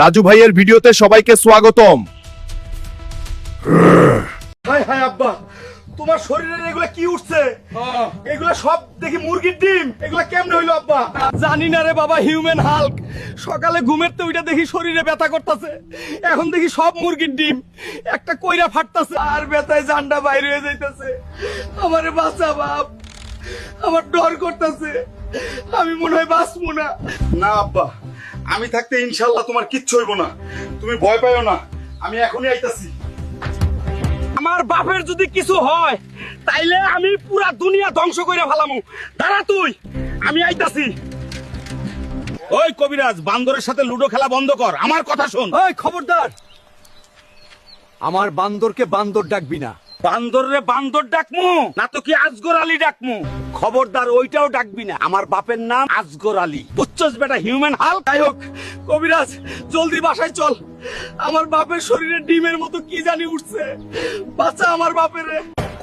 রাজু ভাইয়ের ভিডিওতে সবাইকে স্বাগতম। হাই হাই আব্বা, তোমার শরীরের এগুলা কি উঠছে? এগুলা সব দেখি মুরগির ডিম। এগুলা কেমনে হইলো আব্বা? জানি না রে বাবা, হিউম্যান হাল্ক। সকালে ঘুমের তো ওইটা দেখি শরীরে ব্যথা করতেছে, এখন দেখি সব মুরগির ডিম। একটা কইরা ফাটতাছে আর ব্যথায় জানটা বাইরে হয়ে যাইতেছে। আমারে বাঁচা বাপ, আমার ডর করতেছে, আমি মনে হয় বাঁচবো না। না আব্বা, আমি থাকতে ইনশাআল্লাহ তোমার কিচ্ছু হইব না, তুমি ভয় পাইও না, আমি এখনই আইতাছি। আমার বাপের যদি কিছু হয় তাইলে আমি পুরা দুনিয়া ধ্বংস করে ফেলামু। দাঁড়া তুই, আমি আইতাছি। ওই কবিরাজ, বান্দরের সাথে লুডো খেলা বন্ধ কর, আমার কথা শোন। ওই খবরদার, আমার বান্দরকে বান্দর ডাকবি না। বান্দর রে বান্দর ডাকমু না তো কি আজগর আলী ডাকমু? খবরদার ওইটাও ডাকবি না, আমার বাপের নাম আজগর আলী, বুঝছস বেটা? Human Hulk. যাই হোক কবিরাজ, জলদি বাসায় চল, আমার বাপের শরীরে ডিমের মতো কি জানি উঠছে, বাঁচা আমার বাপের।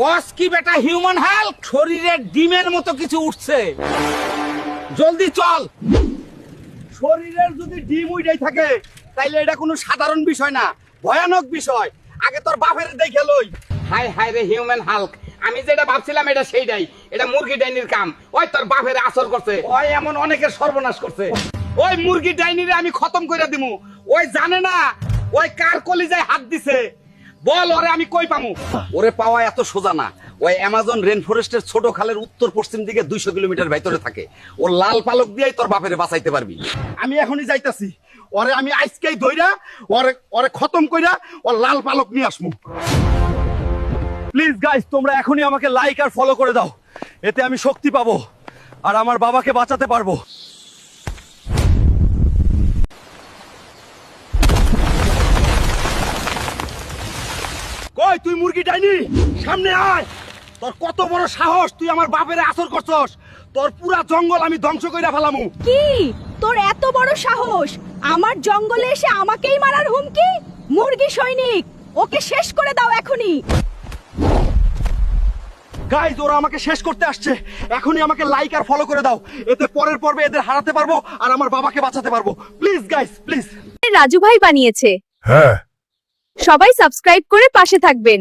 কস কি বেটা হিউম্যান হাল্ক? শরীরে ডিমের মতো কিছু উঠছে, জলদি চল। শরীরের যদি ডিম উইটাই থাকে তাইলে এটা কোনো সাধারণ বিষয় না, ভয়ানক বিষয়। আগে তোর বাপের দেখে লই। হাই হাই রে হিউম্যান হাল্ক, আমি যেটা ভাবছিলাম এটা সেইটাই, এটা মুরগি ডাইনির কাম। ওই তোর বাপের আসর করছে, ওই এমন অনেকের সর্বনাশ করছে। ওই মুরগি ডাইনিরে আমি খতম করে দিমু। ওই জানে না ওই কার কলিজায় হাত দিছে, বল ওরে আমি কই পামু? ওরে পাওয়া এত সোজা না। ওই অ্যামাজন রেন ফরেস্টের ছোট খালের উত্তর পশ্চিম দিকে 200 কিলোমিটার ভিতরে থাকে। ওর লাল পালক দিয়েই তোর বাপেরে বাঁচাইতে পারবি। আমি এখনই যাইতাছি, ওরে আমি আজকেই ধইরা ওরে খতম কইরা ওর লাল পালক নিয়ে আসমু। প্লিজ গাইস, তোমরা এখনই আমাকে লাইক আর ফলো করে দাও, এতে আমি শক্তি পাবো আর আমার বাবাকে বাঁচাতে পারবো। কই তুই মুরগি ডাইনি, সামনে আয়। তোর কত বড় সাহস, তুই আমার বাপেরে আসর করছস? তোর পুরা জঙ্গল আমি ধ্বংস কইরা ফেলামু। কি তোর এত বড় সাহস আমার জঙ্গলে এসে আমাকেই মারার হুমকি? মুরগি সৈনিক, ওকে শেষ করে দাও এখনই। গাইস, ওরা আমাকে শেষ করতে আসছে, এখনই আমাকে লাইক আর ফলো করে দাও, এতে পরের পর্বে এদের হারাতে পারবো আর আমার বাবাকে বাঁচাতে পারবো। Please guys, please. রাজু ভাই বানিয়েছে, হ্যাঁ, সবাই সাবস্ক্রাইব করে পাশে থাকবেন।